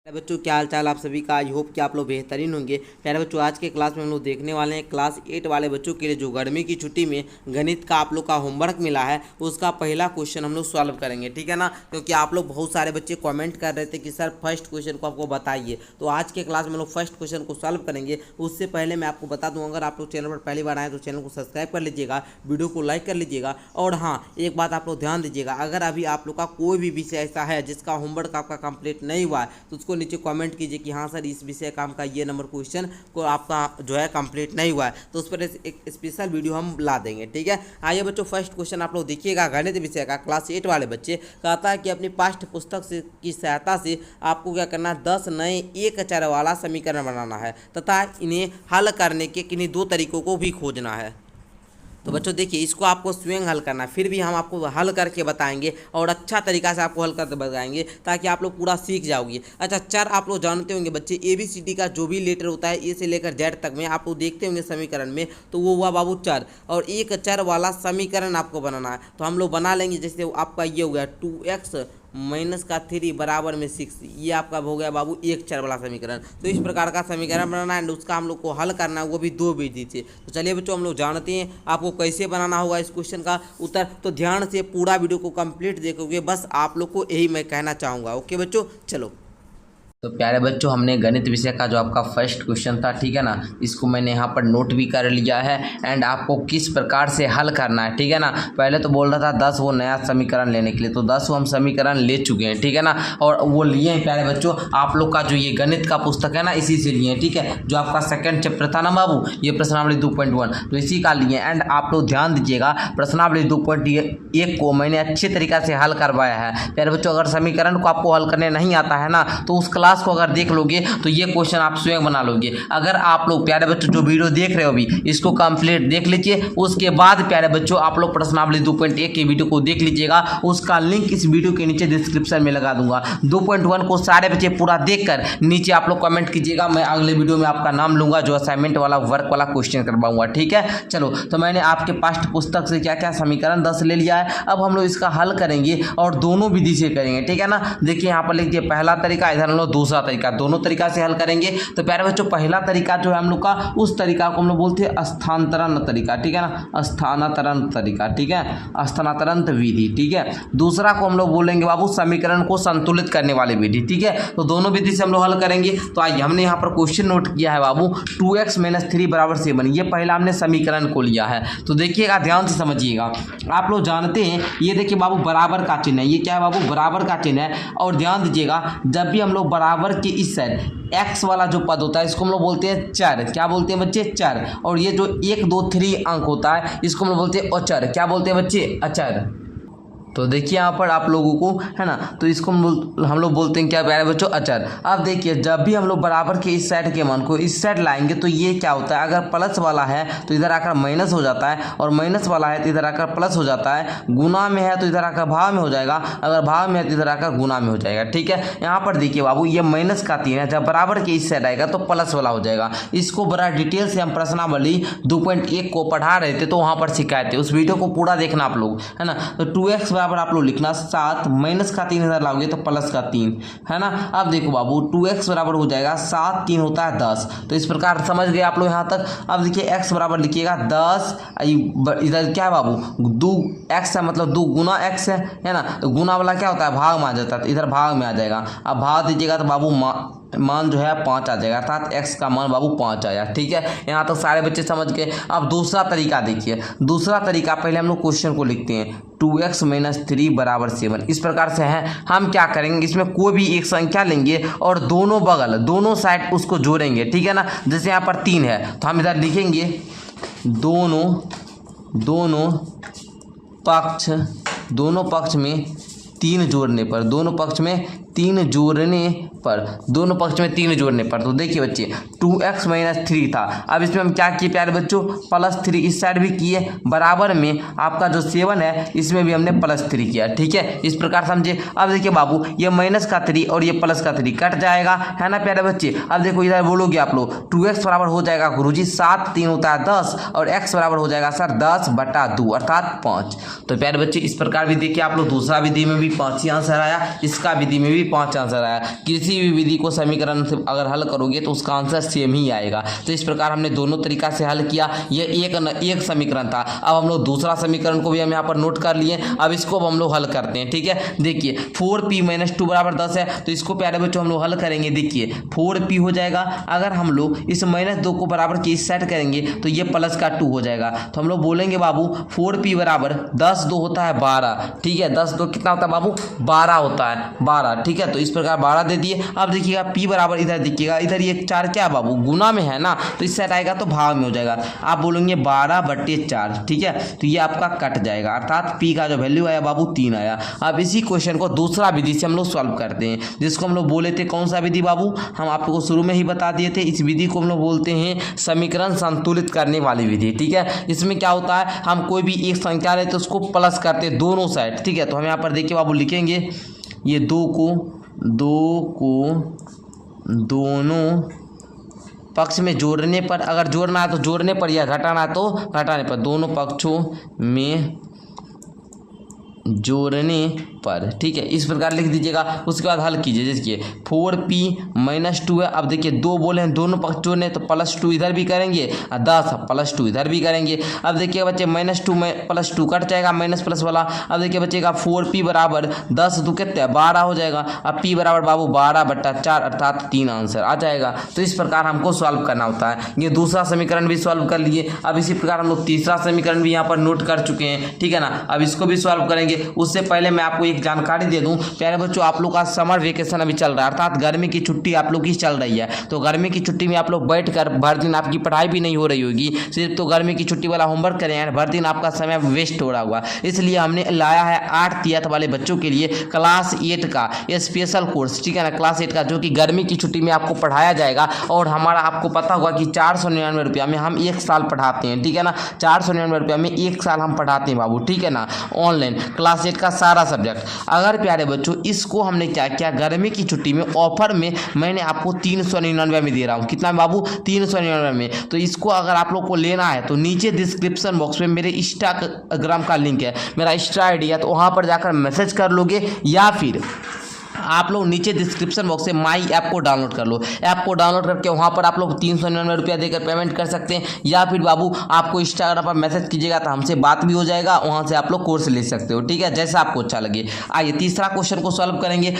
बच्चों क्या हाल चाल आप सभी का। आई होप कि आप लोग बेहतरीन होंगे। प्यारे बच्चों आज के क्लास में हम लोग देखने वाले हैं क्लास 8 वाले बच्चों के लिए जो गर्मी की छुट्टी में गणित का आप लोग का होमवर्क मिला है उसका पहला क्वेश्चन हम लोग सॉल्व करेंगे, ठीक है ना। क्योंकि आप लोग बहुत सारे बच्चे कमेंट कर रहे थे कि सर फर्स्ट क्वेश्चन को आपको बताइए, तो आज के क्लास में हम लोग फर्स्ट क्वेश्चन को सॉल्व करेंगे। उससे पहले मैं आपको बता दूँ, अगर आप लोग चैनल पर पहली बार आए तो चैनल को सब्सक्राइब कर लीजिएगा, वीडियो को लाइक कर लीजिएगा। और हाँ, एक बात आप लोग ध्यान दीजिएगा, अगर अभी आप लोग का कोई भी विषय ऐसा है जिसका होमवर्क आपका कंप्लीट नहीं हुआ है तो उसको नीचे कमेंट कीजिए कि हाँ सर इस विषय का आपका ये नंबर क्वेश्चन को आपका जो है कंप्लीट नहीं हुआ है, तो उस पर एक स्पेशल वीडियो हम ला देंगे, ठीक है। आइए बच्चों फर्स्ट क्वेश्चन आप लोग देखिएगा। गणित विषय का क्लास 8 वाले बच्चे कहता है कि अपनी पाठ्य पुस्तक से की सहायता से आपको क्या करना है, 10 नए एक चर वाला समीकरण बनाना है तथा इन्हें हल करने के किन्हीं 2 तरीकों को भी खोजना है। तो बच्चों देखिए, इसको आपको स्वयं हल करना है, फिर भी हम आपको हल करके बताएंगे और अच्छा तरीका से आपको हल करके बताएंगे ताकि आप लोग पूरा सीख जाओगे। अच्छा, चर आप लोग जानते होंगे बच्चे, ABCD का जो भी लेटर होता है ए से लेकर जेड तक में आप लोग देखते होंगे समीकरण में, तो वो हुआ बाबू चर। और एक चर वाला समीकरण आपको बनाना है, तो हम लोग बना लेंगे। जैसे आपका ये हो गया 2x माइनस का 3 बराबर में 6, ये आपका हो गया बाबू एक चर वाला समीकरण। तो इस प्रकार का समीकरण बनाना है, उसका हम लोग को हल करना है, वो भी 2 विधि से। तो चलिए बच्चों हम लोग जानते हैं आपको कैसे बनाना होगा इस क्वेश्चन का उत्तर। तो ध्यान से पूरा वीडियो को कंप्लीट देखोगे, बस आप लोग को यही मैं कहना चाहूँगा। ओके बच्चों, चलो। तो प्यारे बच्चों हमने गणित विषय का जो आपका फर्स्ट क्वेश्चन था, ठीक है ना, इसको मैंने यहाँ पर नोट भी कर लिया है एंड आपको किस प्रकार से हल करना है, ठीक है ना। पहले तो बोल रहा था 10 वो नया समीकरण लेने के लिए, तो 10 वो हम समीकरण ले चुके हैं, ठीक है ना। और वो लिए हैं प्यारे बच्चों आप लोग का जो ये गणित का पुस्तक है ना, इसी से लिए हैं, ठीक है। जो आपका सेकंड चैप्टर था ना बाबू, ये प्रश्नावली 2.1, तो इसी का लिए। एंड आप लोग ध्यान दीजिएगा, प्रश्नावली 2.1 को मैंने अच्छे तरीका से हल करवाया है प्यारे बच्चों। अगर समीकरण को आपको हल करने नहीं आता है ना, तो उस क्लास को अगर देख लोगे तो ये क्वेश्चन आप स्वयं बना लोगे। अगर आप लोग प्यारे बच्चों जो वीडियो देख रहे हो अभी, इसको कंप्लीट देख लीजिए, उसके बाद प्यारे बच्चों आप लोग प्रश्नावली 2.1 की वीडियो को देख लीजिएगा। उसका लिंक इस वीडियो के नीचे डिस्क्रिप्शन में लगा दूंगा। 2.1 को सारे बच्चे पूरा देखकर नीचे आप लोग कमेंट कीजिएगा, मैं अगले वीडियो में आपका नाम लूंगा जो असाइनमेंट वाला वर्क वाला क्वेश्चन करवाऊंगा, ठीक है। चलो, तो मैंने आपके पाठ्य पुस्तक से क्या क्या समीकरण 10 ले लिया है। अब हम लोग इसका हल करेंगे और दोनों विधि से करेंगे, ठीक है ना। देखिए यहाँ पर लिखिए पहला तरीका, इधर हम लोग दूसरा तरीका, दोनों तरीका से हल करेंगे। तो प्यारे बच्चों पहला तरीका जो है हम लोग का, उस तरीका को हम लोग बोलते हैं स्थानांतरण तरीका, ठीक है ना, स्थानांतरण तरीका, ठीक है, स्थानांतरण विधि, ठीक है। दूसरा को हम लोग बोलेंगे बाबू समीकरण को संतुलित करने वाली विधि, ठीक है। तो दोनों विधि से हम लोग हल करेंगे। तो आइए, हमने यहाँ पर क्वेश्चन नोट किया है बाबू 2x - 3 = 7, ये पहला हमने समीकरण को लिया है। तो देखिएगा, ध्यान से समझिएगा। आप लोग जानते हैं, ये देखिए बाबू बराबर का चिन्ह है, ये क्या है बाबू, बराबर का चिन्ह है। और ध्यान दीजिएगा, जब भी हम लोग बराबर के इस साइड x वाला जो पद होता है इसको हम लोग बोलते हैं चर। क्या बोलते हैं बच्चे, चर। और ये जो 1 2 3 अंक होता है इसको हम लोग बोलते हैं अचर। क्या बोलते हैं बच्चे, अचर। तो देखिए यहाँ पर आप लोगों को है ना, तो इसको हम लोग बोलते हैं क्या प्यारे बच्चों, अचर। अब देखिए, जब भी हम लोग बराबर के इस साइड के मान को इस साइड लाएंगे तो ये क्या होता है, अगर प्लस वाला है तो इधर आकर माइनस हो जाता है, और माइनस वाला है तो इधर आकर प्लस हो जाता है। गुना में है तो इधर आकर भाव में हो जाएगा, अगर भाव में है तो इधर आकर गुना में हो जाएगा, ठीक है। यहाँ पर देखिए बाबू, ये माइनस का 3 है, जब बराबर के इस साइड आएगा तो प्लस वाला हो जाएगा। इसको बड़ा डिटेल से हम प्रश्नावली 2.1 को पढ़ा रहे थे, तो वहाँ पर सिखाए थे, उस वीडियो को पूरा देखना आप लोग, है ना। तो 2x बराबर आप लोग लिखना 7, माइनस का 3 इधर लाओगे तो प्लस का 3, है ना। अब देखो बाबू, 2x बराबर हो जाएगा 7, 3 होता है 10। तो इस प्रकार समझ गए आप लोग यहाँ तक। अब देखिए x बराबर लिखिएगा 10, इधर क्या है बाबू, 2x है, मतलब 2 गुना x है ना। तो गुना वाला क्या होता है, भाग में आ जाता है, तो इधर भाग में आ जाएगा। अब भाग दीजिएगा तो बाबू मान जो है 5 आ जाएगा, अर्थात x का मान बाबू 5 आया, ठीक है। यहाँ तक सारे बच्चे समझ गए। अब दूसरा तरीका देखिए, दूसरा तरीका पहले हम लोग क्वेश्चन को लिखते हैं, 2x - 3 = 7। इस प्रकार से है, हम क्या करेंगे, इसमें कोई भी एक संख्या लेंगे और दोनों बगल दोनों साइड उसको जोड़ेंगे, ठीक है ना। जैसे यहाँ पर 3 है तो हम इधर लिखेंगे दोनों पक्ष में 3 जोड़ने पर, दोनों पक्ष में 3 जोड़ने पर। तो देखिए बच्चे, 2x - 3 था। अब इसमें हम क्या किए प्यारे बच्चों, +3 इस साइड भी किए, बराबर में आपका जो 7 है इसमें भी हमने +3 किया, ठीक है। इस प्रकार समझे। अब देखिए बाबू, ये माइनस का 3 और ये प्लस का 3 कट जाएगा, है ना प्यारे बच्चे। अब देखो इधर बोलोगे आप लोग, 2x बराबर हो जाएगा गुरुजी 7, 3 होता है 10, और x बराबर हो जाएगा सर 10/2 अर्थात 5। तो प्यारे बच्चे इस प्रकार भी देखिए आप लोग, दूसरा विधि में भी 5 ही आंसर आया, इसका विधि में भी 5 आंसर आया। किसी भी विधि को समीकरण से अगर हल करोगे तो उसका आंसर सेम ही आएगा। तो इस प्रकार हमने दोनों तरीका से हल किया। ये एक समीकरण था। अब हम लोग दूसरा समीकरण को भी हम यहाँ पर नोट कर लिए। अब इसको हम लोग हल करते हैं, ठीक है। देखिए 4p - 2 बराबर 10 है, तो इसको प्यारे बच्चों हम लोग हल करेंगे। देखिए 4p हो जाएगा, अगर हम लोग इस -2 को बराबर के इस साइड करेंगे तो ये प्लस का 2 हो जाएगा। तो हम लोग बोलेंगे बाबू 4p बराबर 10 2 होता है 12, ठीक है। 10 2 कितना होता है बाबू? 12 होता है, 12, ठीक है। तो इस प्रकार 12 दे दिए। अब देखिएगा p बराबर इधर देखिएगा, इधर ये 4 क्या है बाबू? गुना में है ना, तो इस साइड आएगा तो भाग में हो जाएगा। आप बोलेंगे 12/4, ठीक है। तो ये आपका कट जाएगा, अर्थात p का जो वैल्यू आया बाबू 3 आया। अब इसी क्वेश्चन को दूसरा विधि से हम लोग सॉल्व करते हैं, जिसको हम लोग बोले थे कौन सा विधि बाबू? हम आप लोगों को शुरू में ही बता दिए थे। इस विधि को हम लोग बोलते हैं समीकरण संतुलित करने वाली विधि, ठीक है। इसमें क्या होता है, हम कोई भी एक संख्या लेते तो उसको प्लस करते हैं दोनों साइड, ठीक है। तो हम यहाँ पर देखिए बाबू लिखेंगे ये 2 को दोनों पक्ष में जोड़ने पर, अगर जोड़ना है तो जोड़ने पर या घटाना है तो घटाने पर, दोनों पक्षों में जोड़ने पर, ठीक है। इस प्रकार लिख दीजिएगा। उसके बाद हल कीजिए। देखिए 4p - 2 है। अब देखिए 2 बोले हैं, दोनों पक्ष जोड़ने, तो +2 इधर भी करेंगे और 10 +2 इधर भी करेंगे। अब देखिए बच्चे -2 में +2 कट जाएगा, माइनस प्लस वाला। अब देखिए बच्चेगा 4p बराबर 10 2 कितने 12 हो जाएगा। अब p बराबर बाबू 12/4 अर्थात 3 आंसर आ जाएगा। तो इस प्रकार हमको सॉल्व करना होता है। ये दूसरा समीकरण भी सॉल्व कर लिए। अब इसी प्रकार हम लोग तीसरा समीकरण भी यहाँ पर नोट कर चुके हैं, ठीक है ना। अब इसको भी सॉल्व करेंगे। उससे पहले मैं आपको एक जानकारी दे दूं प्यारे बच्चों, आप लोग का समर वेकेशन अभी चल रहा है, अर्थात गर्मी की छुट्टी आप लोग की चल रही है। तो गर्मी की छुट्टी में आप लोग बैठ कर भर दिन आपकी पढ़ाई भी नहीं हो रही होगी, सिर्फ तो गर्मी की छुट्टी वाला होमवर्क करें यार, भर दिन आपका समय वेस्ट हो रहा होगा। इसलिए हमने लाया है 8th वाले बच्चों के लिए क्लास 8 का स्पेशल कोर्स, ठीक है ना। क्लास 8 का जो कि गर्मी की छुट्टी में आपको पढ़ाया जाएगा। और हमारा आपको पता होगा कि 499 रुपया में हम 1 साल पढ़ाते हैं, ठीक है ना। 499 रुपया में 1 साल हम पढ़ाते हैं बाबू, ठीक है ना। ऑनलाइन क्लास 8 का सारा सब्जेक्ट। अगर प्यारे बच्चों इसको हमने क्या किया, गर्मी की छुट्टी में ऑफर में मैंने आपको 399 में दे रहा हूँ। कितना बाबू? 399 में। तो इसको अगर आप लोग को लेना है तो नीचे डिस्क्रिप्शन बॉक्स में मेरे इंस्टाग्राम का लिंक है, मेरा इंस्टा आईडी है, तो वहाँ पर जाकर मैसेज कर लोगे, या फिर आप लोग नीचे डिस्क्रिप्शन बॉक्स से माई ऐप को डाउनलोड कर लो। ऐप को डाउनलोड करके वहाँ पर आप लोग 399 रुपया देकर पेमेंट कर सकते हैं, या फिर बाबू आपको इंस्टाग्राम पर मैसेज कीजिएगा तो हमसे बात भी हो जाएगा, वहाँ से आप लोग कोर्स ले सकते हो, ठीक है, जैसा आपको अच्छा लगे। आइए तीसरा क्वेश्चन को सॉल्व करेंगे।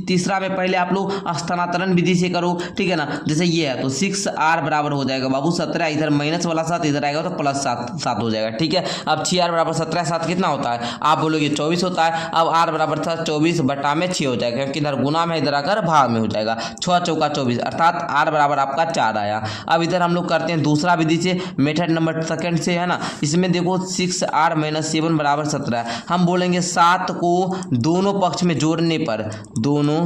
तीसरा में पहले आप लोग स्थानांतरण विधि से करो, ठीक है ना। जैसे ये है तो 6r बराबर हो जाएगा बाबू 17, इधर माइनस वाला 7 इधर आएगा तो +7 हो जाएगा, ठीक है। अब 6r बराबर 17 7 कितना होता है? आप बोलोगे 24 होता है। अब r बराबर था 24/6 हो जाएगा, क्योंकि इधर गुना में इधर आकर भाग में हो जाएगा। 6 चौका 24 अर्थात r बराबर आपका 4 आया। अब इधर हम लोग करते हैं दूसरा विधि से, मेथड नंबर सेकंड से, है ना। इसमें देखो 6r - 7 बराबर 17। हम बोलेंगे 7 को दोनों पक्ष में जोड़ने पर, दोनों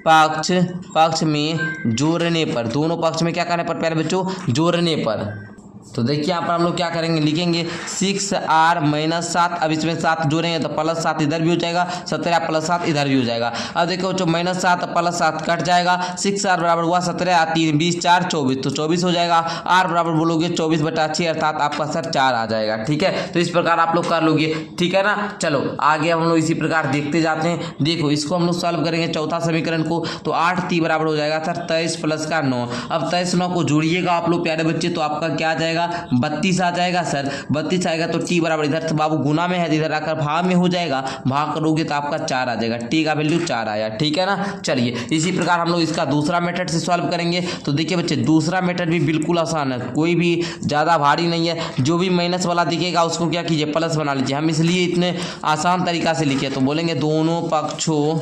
पक्ष में जोड़ने पर, दोनों पक्ष में क्या करने पर प्यारे बच्चों? जोड़ने पर। तो देखिए यहाँ पर हम लोग क्या करेंगे, लिखेंगे 6r - 7। अब इसमें 7 जोड़ेंगे तो +7 इधर भी हो जाएगा, 17 +7 इधर भी हो जाएगा। अब देखो जो -7 +7 कट जाएगा। 6r बराबर हुआ 17 3 20 4 24, तो 24 हो जाएगा। r बराबर बोलोगे 24/6 अर्थात आपका सर 4 आ जाएगा, ठीक है। तो इस प्रकार आप लोग कर लोगे, ठीक है ना। चलो आगे हम लोग इसी प्रकार देखते जाते हैं। देखो इसको हम लोग सॉल्व करेंगे चौथा समीकरण को। तो 8t बराबर हो जाएगा सर 23 + का 9। अब 23 9 को जोड़िएगा आप लोग प्यारे बच्चे, तो आपका क्या आ जाएगा? 32 आ जाएगा सर। 32 आएगा तो t बराबर इधर तो बाबू गुना में है, इधर आकर भाग में हो जाएगा, भाग करोगे तो आपका 4 आ जाएगा। t का वैल्यू 4 आया, ठीक है ना। चलिए इसी प्रकार हम लोग इसका दूसरा मेथड से सॉल्व करेंगे। तो देखिए बच्चे दूसरा मेथड भी बिल्कुल आसान है, कोई भी ज़्यादा भारी नहीं है। जो भी माइनस वाला दिखेगा उसको क्या कीजिए, प्लस बना लीजिए। हम इसलिए इतने आसान तरीका से लिखे, तो बोलेंगे दोनों पक्षों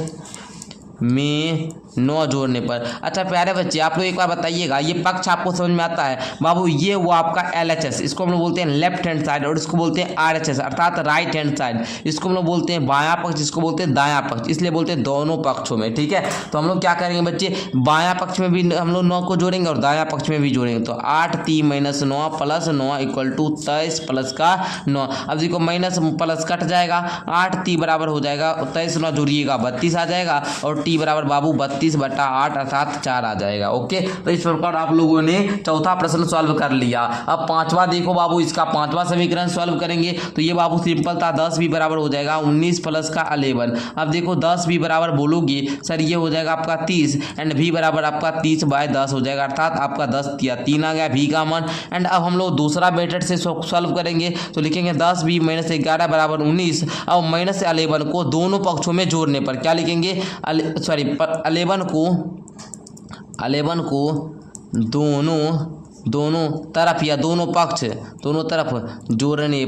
में 9 जोड़ने पर। अच्छा प्यारे बच्चे आप लोग एक बार बताइएगा, ये पक्ष आपको समझ में आता है बाबू? ये वो आपका LHS, इसको हम लोग बोलते हैं लेफ्ट हैंड साइड, और इसको बोलते हैं RHS अर्थात राइट हैंड साइड। इसको हम लोग बोलते हैं बायां पक्ष, इसको बोलते हैं दायां पक्ष, इसलिए बोलते हैं दोनों पक्षों में, ठीक है। तो हम लोग क्या करेंगे बच्चे, बायां पक्ष में भी हम लोग 9 को जोड़ेंगे और दायां पक्ष में भी जोड़ेंगे। तो 8t - 9 + 9 = 23 + का 9। अब देखो माइनस प्लस कट जाएगा, 8t बराबर हो जाएगा 23 9 जोड़िएगा 32 आ जाएगा, और t बराबर बाबू 32 30/8 अर्थात 4 आ जाएगा। ओके, तो इस प्रकार आप लोगों ने चौथा प्रश्न सॉल्व कर लिया। अब पांचवा देखो बाबू, इसका पांचवा समीकरण सॉल्व करेंगे तो ये बाबू सिंपल था, 10 भी बराबर हो जाएगा 19 प्लस का 11। अब देखो 10 भी बराबर बोलोगे सर ये हो जाएगा आपका 30 एंड भी बराबर आपका 30/10 हो जाएगा, अर्थात आपका 10 या 3 आ गया भी का मान। एंड अब हम लोग दूसरा मेथड से सॉल्व करेंगे तो लिखेंगे 10 भी माइनस 11 बराबर 19। अब माइनस 11 को दोनों पक्षों में जोड़ने पर क्या लिखेंगे, 11 को दोनों तरफ या दोनों तरफ जोड़ने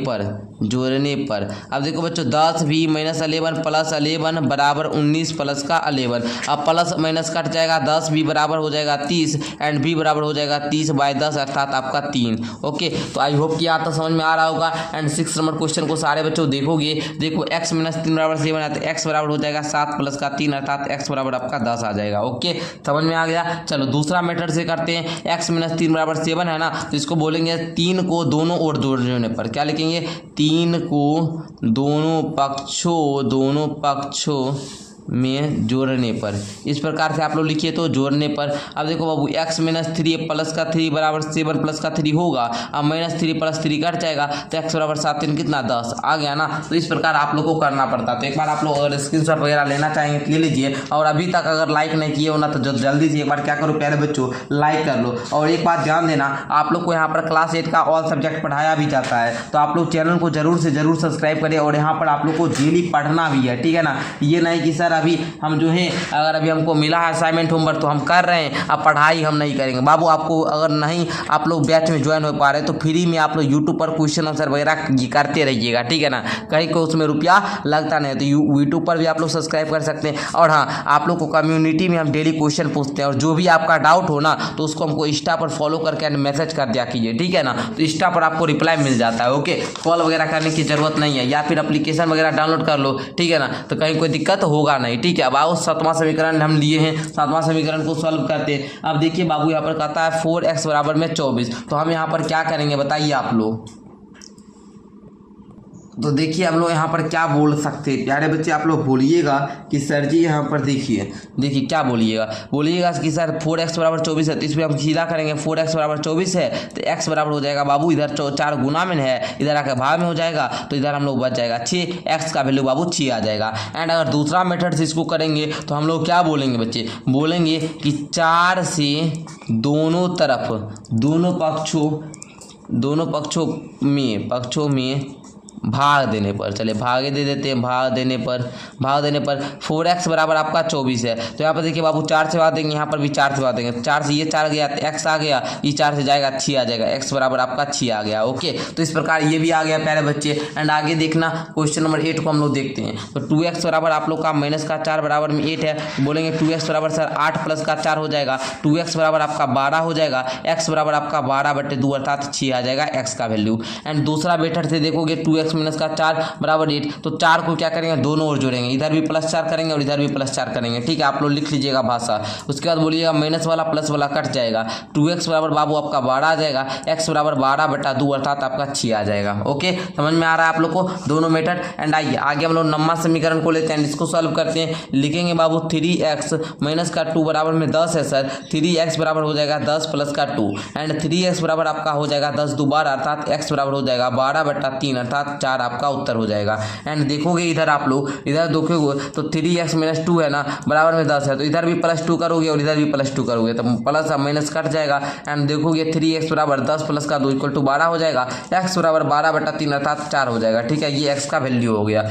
पर अब देखो बच्चों 10 भी माइनस 11 प्लस 11 बराबर 19 प्लस का 11। अब प्लस माइनस कट जाएगा, 10 भी बराबर हो जाएगा 30 एंड भी बराबर हो जाएगा 30/10 अर्थात आपका 3। ओके, तो आई होप कि यहाँ तक समझ में आ रहा होगा। एंड 6 नंबर क्वेश्चन को सारे बच्चों देखोगे, देखो x - 3 बराबर 7 है तो x बराबर हो जाएगा 7 प्लस का 3 अर्थात x बराबर आपका 10 आ जाएगा। ओके, समझ में आ गया। चलो दूसरा मेथड से करते हैं। x - 3 बराबर 7 है ना, तो इसको बोलेंगे 3 को दोनों ओर जोड़ने पर क्या लिखेंगे, 3 को दोनों पक्षों में जोड़ने पर। इस प्रकार से आप लोग लिखिए तो जोड़ने पर। अब देखो बाबू x - 3 प्लस का 3 बराबर 7 प्लस का 3 होगा। अब -3 + 3 कट जाएगा तो x बराबर 7 3 कितना 10 आ गया ना। तो इस प्रकार आप लोग को करना पड़ता है। तो एक बार आप लोग अगर स्क्रीनशॉट वगैरह लेना चाहेंगे ले लीजिए, और अभी तक अगर लाइक नहीं किए हो ना तो जल्दी से एक बार क्या करो प्यारे बच्चों, लाइक कर लो। और एक बात ध्यान देना, आप लोग को यहाँ पर क्लास 8 का ऑल सब्जेक्ट पढ़ाया भी जाता है, तो आप लोग चैनल को जरूर से जरूर सब्सक्राइब करें। और यहाँ पर आप लोग को डेली पढ़ना भी है, ठीक है ना। ये नहीं कि सर अभी हम जो है अगर अभी हमको मिला है असाइनमेंट होमवर्क तो हम कर रहे हैं, अब पढ़ाई हम नहीं करेंगे। बाबू आपको अगर नहीं आप लोग बैच में ज्वाइन हो पा रहे तो फ्री में आप लोग यूट्यूब पर क्वेश्चन आंसर वगैरह करते रहिएगा, ठीक है ना। कहीं को उसमें रुपया लगता नहीं, तो यूट्यूब पर भी आप लोग सब्सक्राइब कर सकते हैं। और हाँ, आप लोग को कम्युनिटी में हम डेली क्वेश्चन पूछते हैं, और जो भी आपका डाउट हो ना तो उसको हमको इंस्टा पर फॉलो करके मैसेज कर दिया कीजिए, ठीक है ना। तो इंस्टा पर आपको रिप्लाई मिल जाता है। ओके, कॉल वगैरह करने की जरूरत नहीं है, या फिर एप्लीकेशन वगैरह डाउनलोड कर लो, ठीक है ना। तो कहीं कोई दिक्कत होगा नहीं, ठीक है। अब आओ 7वां समीकरण हम लिए हैं, 7वां समीकरण को सॉल्व करते हैं। अब देखिए बाबू यहाँ पर कहता है 4x बराबर में 24, तो हम यहाँ पर क्या करेंगे बताइए आप लोग। तो देखिए हम लोग यहाँ पर क्या बोल सकते हैं प्यारे बच्चे, आप लोग बोलिएगा कि सर जी यहाँ पर देखिए क्या बोलिएगा कि सर 4x बराबर 24 है, तो इसमें हम सीधा करेंगे। 4x बराबर 24 है तो x बराबर हो जाएगा बाबू, इधर 4 गुना में है, इधर आकर भाग में हो जाएगा, तो इधर हम लोग बच जाएगा 6, x का वैल्यू बाबू 6 आ जाएगा। एंड अगर दूसरा मेथड से इसको करेंगे तो हम लोग क्या बोलेंगे बच्चे, बोलेंगे कि 4 से दोनों पक्षों में भाग देने पर, चलिए भागे दे देते हैं, भाग देने पर 4x बराबर आपका 24 है। तो यहाँ पर देखिए बाबू 4 से भाग देंगे, यहाँ पर भी 4 से भाग देंगे, 4 से ये 4 गया तो x आ गया, ये 4 से जाएगा 6 आ जाएगा, x बराबर आपका 6 आ गया। ओके, तो इस प्रकार ये भी आ गया प्यारे बच्चे। एंड आगे देखना क्वेश्चन नंबर 8 को हम लोग देखते हैं। तो 2x बराबर आप लोग का -4 बराबर में 8 है, तो बोलेंगे 2x बराबर सर 8 प्लस का 4 हो जाएगा, 2x बराबर आपका 12 हो जाएगा, x बराबर आपका 12/2 अर्थात 6 आ जाएगा x का वैल्यू। एंड दूसरा मेथड से देखोगे 2x - का 4 बराबर 8, तो 4 को क्या करेंगे दोनों ओर जोड़ेंगे, इधर भी +4 करेंगे और इधर भी +4 करेंगे, ठीक है। आप लोग लिख लीजिएगा भाषा। उसके बाद बोलिएगा माइनस वाला प्लस वाला कट जाएगा, 2x बराबर बाबू आपका 12 आ जाएगा, x बराबर 12/2 अर्थात आपका 6 आ जाएगा। ओके, समझ में आ रहा है आप लोग को दोनों मेथड। एंड आइए आगे हम लोग 9वां समीकरण को लेते हैं, इसको सॉल्व करते हैं। लिखेंगे बाबू 3x - का 2 बराबर में 10 है सर, 3x बराबर हो जाएगा 10 प्लस का 2 एंड 3x बराबर आपका हो जाएगा 10 दोबारा अर्थात x बराबर हो जाएगा 12/3 अर्थात 4 आपका उत्तर हो जाएगा। एंड देखोगे इधर आप लोग इधर देखोगे तो 3x - 2 है ना बराबर में 10 है, तो इधर भी +2 करोगे और इधर भी +2 करोगे तो प्लस माइनस कट जाएगा। एंड देखोगे 3x बराबर 10 प्लस का 2 = 12 हो जाएगा, x बराबर 12/3 अर्थात 4 हो जाएगा, ठीक है। ये x का वैल्यू हो गया।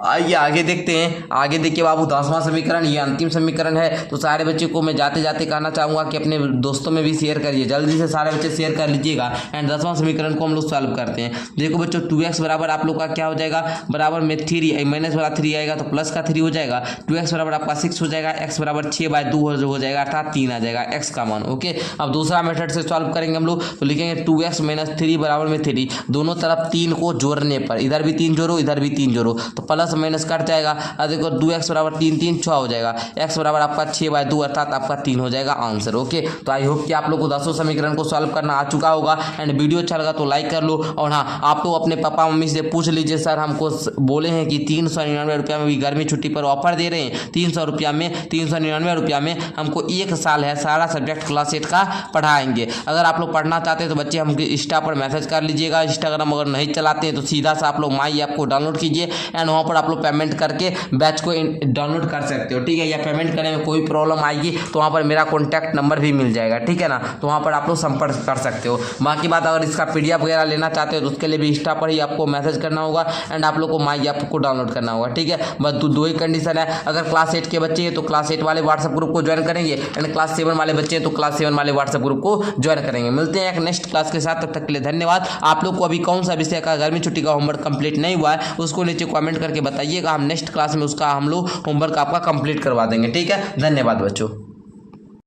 आइए आगे देखते हैं। आगे देखिए बाबू 10वां समीकरण, ये अंतिम समीकरण है। तो सारे बच्चे को मैं जाते जाते कहना चाहूँगा कि अपने दोस्तों में भी शेयर करिए, जल्दी से सारे बच्चे शेयर कर लीजिएगा। एंड 10वां समीकरण को हम लोग सॉल्व करते हैं। देखो बच्चों 2x बराबर आप लोग का क्या हो जाएगा, बराबर में 3 माइनस वाला 3 आएगा तो प्लस का 3 हो जाएगा, 2x बराबर आपका 6 हो जाएगा, x बराबर 6/2 हो जाएगा अर्थात 3 आ जाएगा x का मान। ओके, अब दूसरा मेथड से सॉल्व करेंगे हम लोग, तो लिखेंगे 2x - 3 बराबर में 3, दोनों तरफ 3 को जोड़ने पर, इधर भी 3 जोड़ो इधर भी 3 जोड़ो, तो प्लस से माइनस कट जाएगा और देखो 2x बराबर 3 3 6 हो जाएगा, x बराबर आपका 6/2 अर्थात आपका 3 हो जाएगा आंसर। ओके, तो आई होप कि आप लोग को 10 समीकरण को सॉल्व करना आ चुका होगा। एंड वीडियो अच्छा लगा तो लाइक कर लो। और हाँ, आप लोग अपने पापा मम्मी से पूछ लीजिए, सर हमको बोले हैं कि 399 रुपया में भी गर्मी छुट्टी पर ऑफर दे रहे हैं, 399 रुपया में हमको 1 साल है सारा सब्जेक्ट क्लास 8 का पढ़ाएंगे। अगर आप लोग पढ़ना चाहते हैं तो बच्चे हमको इंस्टा पर मैसेज कर लीजिएगा। इंस्टाग्राम अगर नहीं चलाते हैं तो सीधा सा आप लोग माई ऐप को डाउनलोड कीजिए एंड वहाँ पर आप लोग पेमेंट करके बैच को डाउनलोड कर सकते हो, ठीक है। या पेमेंट करने में कोई प्रॉब्लम आएगी तो वहाँ पर मेरा कॉन्टैक्ट नंबर भी मिल जाएगा, ठीक है ना, तो वहाँ पर आप लोग संपर्क कर सकते हो। बाकी बात अगर इसका PDF वगैरह लेना चाहते हो तो उसके लिए भी इंस्टा पर ही आपको मैसेज करना होगा एंड आप लोग को माई ऐप को डाउनलोड करना होगा, ठीक है। बस दो ही कंडीशन है, अगर क्लास 8 के बच्चे हैं तो क्लास 8 वाले व्हाट्सएप ग्रुप को ज्वाइन करेंगे एंड क्लास 7 वाले बच्चे हैं तो क्लास 7 वाले व्हाट्सएप ग्रुप को ज्वाइन करेंगे। मिलते हैं एक नेक्स्ट क्लास के साथ, तब तक के लिए धन्यवाद। आप लोग को अभी कौन सा विषय का गर्मी छुट्टी का होमवर्क कंप्लीट नहीं हुआ है उसको नीचे कमेंट करके बताइएगा, हम नेक्स्ट क्लास में उसका हम लोग होमवर्क आपका कंप्लीट करवा देंगे, ठीक है। धन्यवाद बच्चों।